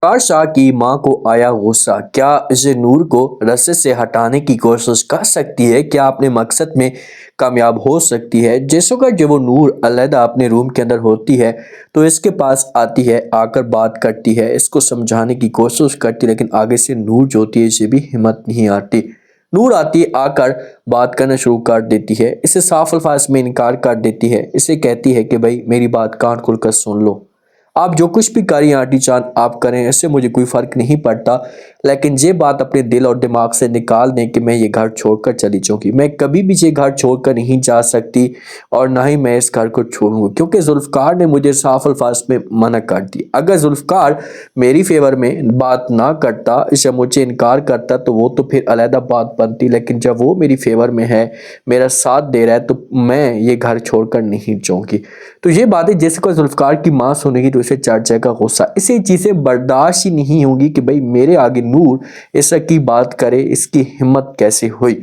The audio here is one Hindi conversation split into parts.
कार शाह की मां को आया गुस्सा। क्या इसे नूर को रस्से से हटाने की कोशिश कर सकती है? क्या अपने मकसद में कामयाब हो सकती है? जैसो का जब वो नूर अलहदा अपने रूम के अंदर होती है तो इसके पास आती है, आकर बात करती है, इसको समझाने की कोशिश करती है, लेकिन आगे से नूर जो होती है इसे भी हिम्मत नहीं आती। नूर आती है, आकर बात करना शुरू कर देती है, इसे साफ अल्फाज में इनकार कर देती है, इसे कहती है कि भाई मेरी बात कान खोलकर सुन लो, आप जो कुछ भी करें आंटी चांद आप करें, इससे मुझे कोई फर्क नहीं पड़ता, लेकिन ये बात अपने दिल और दिमाग से निकाल दें कि मैं ये घर छोड़कर चली जाऊंगी। मैं कभी भी ये घर छोड़कर नहीं जा सकती और ना ही मैं इस घर को छोड़ूंगी, क्योंकि जुल्फकार ने मुझे साफ अल्फाज में मना कर दी। अगर जुल्फकार मेरी फेवर में बात ना करता या मुझे इनकार करता तो वो तो फिर अलहदा बात बनती, लेकिन जब वो मेरी फेवर में है, मेरा साथ दे रहा है, तो मैं ये घर छोड़कर नहीं जाऊंगी। तो ये बातें जैसे कोई जुल्फकार की मां सुनेगी तो इसे चढ़ जाएगा गुस्सा, इसे चीजें बर्दाश्त ही नहीं होंगी कि भाई मेरे आगे नूर ऐसा की बात करे, इसकी हिम्मत कैसे हुई।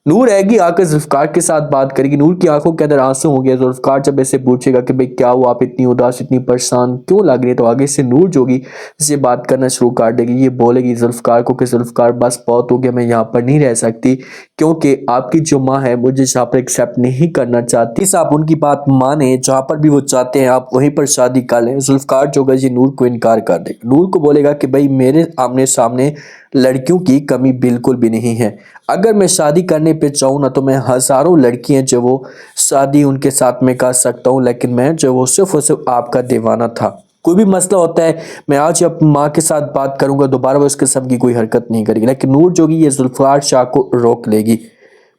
नूर आएगी, आकर जुल्फकार के साथ बात करेगी, नूर की आंखों के अंदर आंसू हो गया। जुल्फकार जब ऐसे पूछेगा कि भाई क्या हुआ, आप इतनी उदास इतनी परेशान क्यों लग रही है, तो आगे से नूर जोगी इससे बात करना शुरू कर देगी। ये बोलेगी जुल्फकार को कि जुल्फकार बस बहुत हो गया, मैं यहाँ पर नहीं रह सकती, क्योंकि आपकी जो माँ है मुझे यहाँ पर एक्सेप्ट नहीं करना चाहती। इस आप उनकी बात माने, जहाँ पर भी वो चाहते हैं आप वहीं पर शादी कर लें। जुल्फकार जो जी नूर को इनकार कर देगा, नूर को बोलेगा कि भाई मेरे आमने सामने लड़कियों की कमी बिल्कुल भी नहीं है, अगर मैं शादी करने पे चाहूँ ना तो मैं हजारों लड़कियां जो वो शादी उनके साथ में कर सकता हूँ, लेकिन मैं जो वो सिर्फ और सिर्फ आपका दीवाना था। कोई भी मसला होता है मैं आज अपनी माँ के साथ बात करूंगा, दोबारा वो इस किस्म की कोई हरकत नहीं करेगी। लेकिन नूर जोगी ये जुल्फकार शाह को रोक लेगी।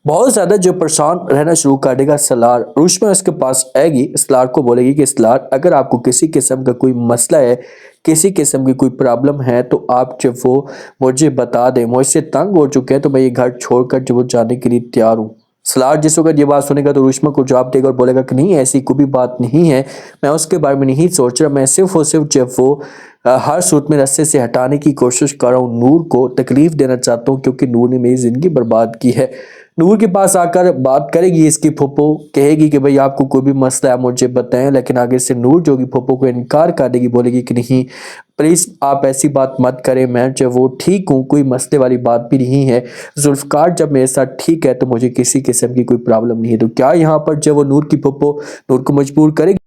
बहुत ज्यादा जो परेशान रहना शुरू कर देगा सलार, रुश्मा इसके पास आएगी, सलार को बोलेगी कि सलार अगर आपको किसी किस्म का कोई मसला है, किसी किस्म की कोई प्रॉब्लम है तो आप जब वो मुझे बता दें, मुझसे तंग हो चुके हैं तो मैं ये घर छोड़कर जब वो जाने के लिए तैयार हूँ। सलार जिस वक्त ये बात सुनेगा तो रुश्मा को जवाब देगा और बोलेगा कि नहीं ऐसी कोई भी बात नहीं है, मैं उसके बारे में नहीं सोच रहा, मैं सिर्फ और सिर्फ जब वो हर सूरत में रस्से से हटाने की कोशिश कर रहा हूँ, नूर को तकलीफ देना चाहता हूँ क्योंकि नूर ने मेरी जिंदगी बर्बाद की है। नूर के पास आकर बात करेगी इसकी फूफो, कहेगी कि भाई आपको कोई भी मसला है मुझे बताएं, लेकिन आगे से नूर जो कि फूफो को इनकार कर देगी, बोलेगी कि नहीं प्लीज आप ऐसी बात मत करें, मैं जब वो ठीक हूँ, कोई मसले वाली बात भी नहीं है, जुल्फकार जब मेरे साथ ठीक है तो मुझे किसी किस्म की कोई प्रॉब्लम नहीं है। तो क्या यहाँ पर जब वो नूर की फूफो नूर को मजबूर करेगी